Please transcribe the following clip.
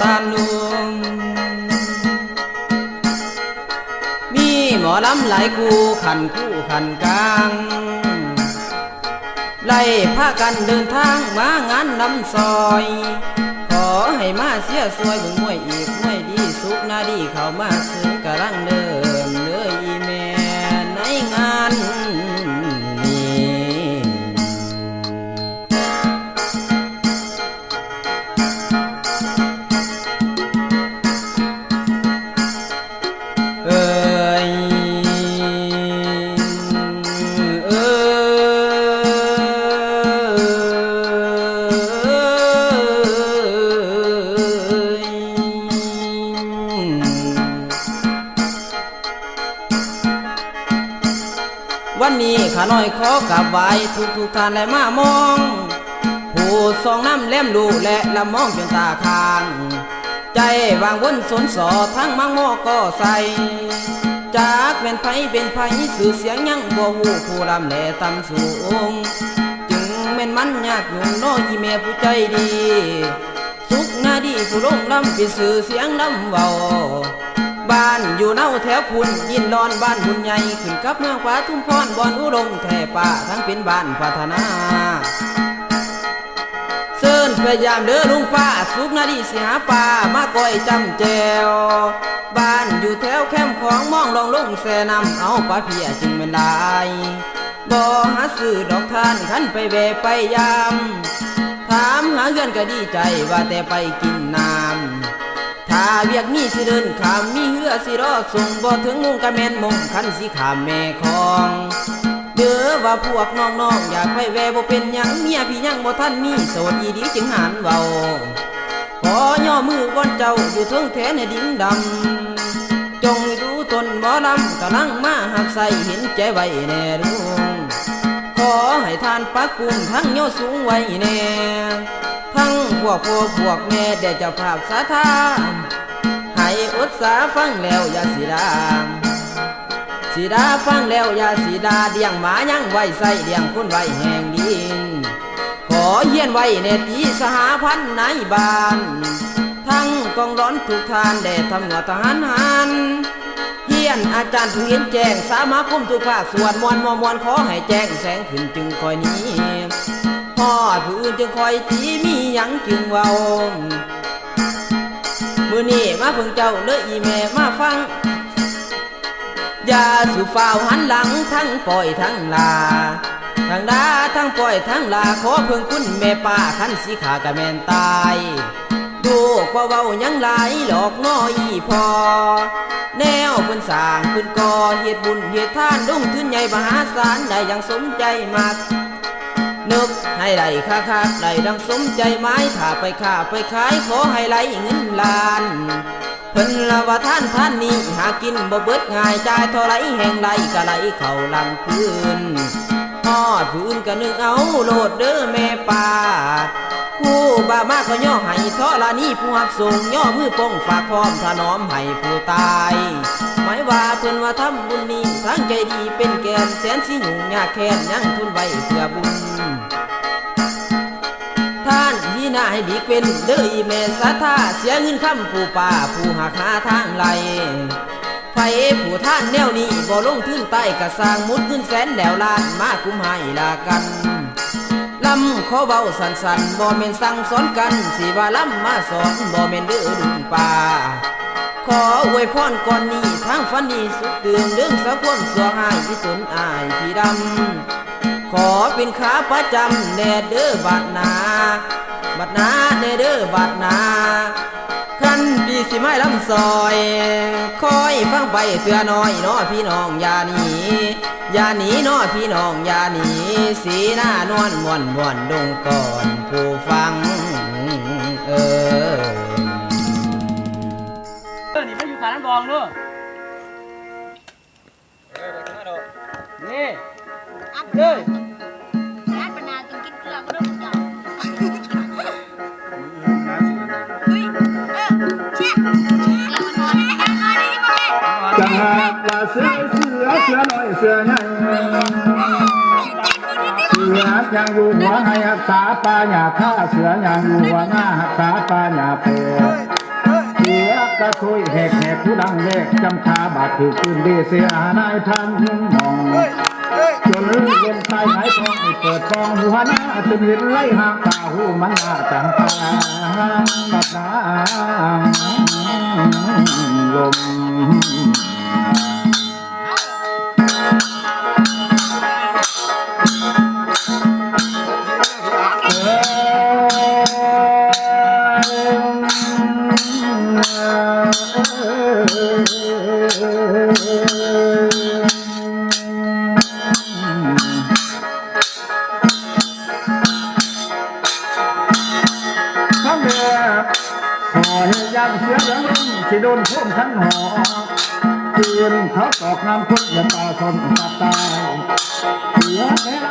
ตาลุงมีหมอลำหลายคู่ขันกลางไล่พากันเดินทางมางานนำซอยขอให้มาเสียสวยเบิ่งมวยอีกมวยดีสุขนาดีเข้ามาซื้อกระรังเดิมเลยอีแม่ในงานวันนี้ข้าน้อยขอกราบไหว้ทุกท่านและมามองผู้ทรงน้ำเล่มดูและละมองจนตาค้างใจวางวนสนสอทั้งมังโมก็ใส่จากเป็นไผสื่อเสียงยังบ่หูผู้ลำแหล่ตำสูงจึงแม่นมันยากยุ่งน้อยแม่ผู้ใจดีสุขนาดีผู้ลงลำเป็นสื่อเสียงลำเบาบ้านอยู่เน่าแถวพุ่นยินดอนบ้านบุญใหญ่ขึ้นกับเมืองฟ้าทุ่มพรบอนอุดมแท่ป่าทั้งเป็นบ้านพัฒนาเซินพยายามเด้อลุงป้าสุกนาดีสิหาป่ามาก้อยจำแจวบ้านอยู่แถวแคมป์ของมองลองลงแสนำเอาปลาเพียจึงเป็นลายบ่หาซื้อดอกทานขันไปแวะไปยามถามหาเงินก็ดีใจว่าแต่ไปกินน้ำถ้าเวียกนี้สิเดินขามมีเหือสิรอส่งบ่ถึงมุงกะแม่นมงคันสิขามแม่คองเด้อว่าพวกน้องๆอยากไปแวะบ่เป็นหยังเมียพี่ยังบ่ทันมีโสดอีดีจึงหันเว้าขอย่อมือวอนเจ้าอยู่เทิงแท้ในดินดำจงดูตนหมอลำกำลังมาหักใส่เห็นใจไว้แน่ลุงขอให้ทานปักกุมทั้งย่อสูงไว้แน่ทั้งพวกแม่แด่เจ้าภาพสาธาให้อดสาฟังแล้วอย่าสีดาฟังแล้วอย่าสีดาเดียงหมายังไว้ใส่เดียงคนไว้แห่งดินขอเฮียนไว้เนตีสหพันธ์ในบ้านทั้งกองร้อนทุกทานแด่ทำหน่วยทหารเฮียนอาจารย์ผู้เห็นแจ้งสามาคมทุกภาคส่วนมวลขอให้แจ้งแสงขึ้นจึงคอยนี้พอดผู้อื่นจึงคอยตีมีหยังจึงเว้ามือนี้มาเพิ่งเจ้าเลยอีแม่มาฟังอย่าสู่ฝ่าวหันหลังทั้งปล่อยทั้งลาทั้งดาทั้งปล่อยทั้งลาขอเพิ่งคุณแม่ป้าขันสีขากะแม่นตายดูกว่าเว้ายังหลายหลอกน้อยพอแนวเพิ่นสร้างเพิ่นก่อเหตุบุญเหตุทานดุ้งทุนใหญ่มหาศาลได้อย่างสมใจมากนึกให้ได้คักได้ดังสมใจไม้ถ้าไปค้าไปขายขอให้ไหลเงินล้านเพิ่นละว่าท่านนี้หากินบ่เบิดง่ายจ่ายเท่าไรแห่งไรก็ไหลเข้าหลังพื้นฮอดพื้นก็นึกเอาโลดเด้อแม่ป่าคู่บ้ามาก็ย่อให้เทาะละนี้ผู้หักส่งย่อมือป้องฝากพร้อมถนอมให้ผู้ตายหมายว่าเพิ่นว่าทำบุญนี้ทั้งใจดีเป็นแกนแสนสิยุ่งยากแค้นยังทุนไว้เพื่อบุญท่านที่น่าให้ดีเป็นเด้ออีแม่สาธาเสียเงินคำผู้ป่าผู้หักหาทางไหลไผผู้ท่านแนวนี้บ่ลงทุนใต้กระสร้างมุดเงินแสนแล้วล้านมาคุ้มให้ลากันลำขอเบาสันบ่แม่นสั่งสอนกันสิว่าลำมาสอนบ่แม่นเด้อลุงป่าขออวยพรก่อนนี้ทั้งฝันดีสุดเตือนเรื่องสะความสัวหายที่ตนอายพี่ดำขอเป็นขาประจำแน่เด้อบัดนาแน่เด้อบัดนาขันพี่สิไม่ลำซอยคอยฟังไปเตือน้อยน้อพี่น้องอย่าหนีน้อพี่น้องอย่าหนีสีหน้านวลม่วนดงก่อนผู้ฟังนี่ไม่อยู่ขาน้ำดองเด้อนี่เด้อร้านปนาจึงกินเกลือก็ต้องจับเฮ้ยเชี่ยเรานอนนี่ก็เลยจังหากว่าเสือน้อยเสือใหญ่เสือยังอยู่หัวให้รักษาปลาหยาฆ่าเสือยังอยู่หัวหน้ารักษาปลาหยาเปร ะคุยแหกผู้ดังแรกจำชาบาดถือคืนดีเสียนายทันมองจนลืมเย็นชายหายทองเปิดฟองหัวหน้าตึงเห็นไล่ห่างตาหูมันหน้าจังตาบัดนางลมยังเสียยังที่โดนท่วมทั้งหอคืนเขาตอกน้ำพุอย่าตาสนตาตายเสียแค่ไร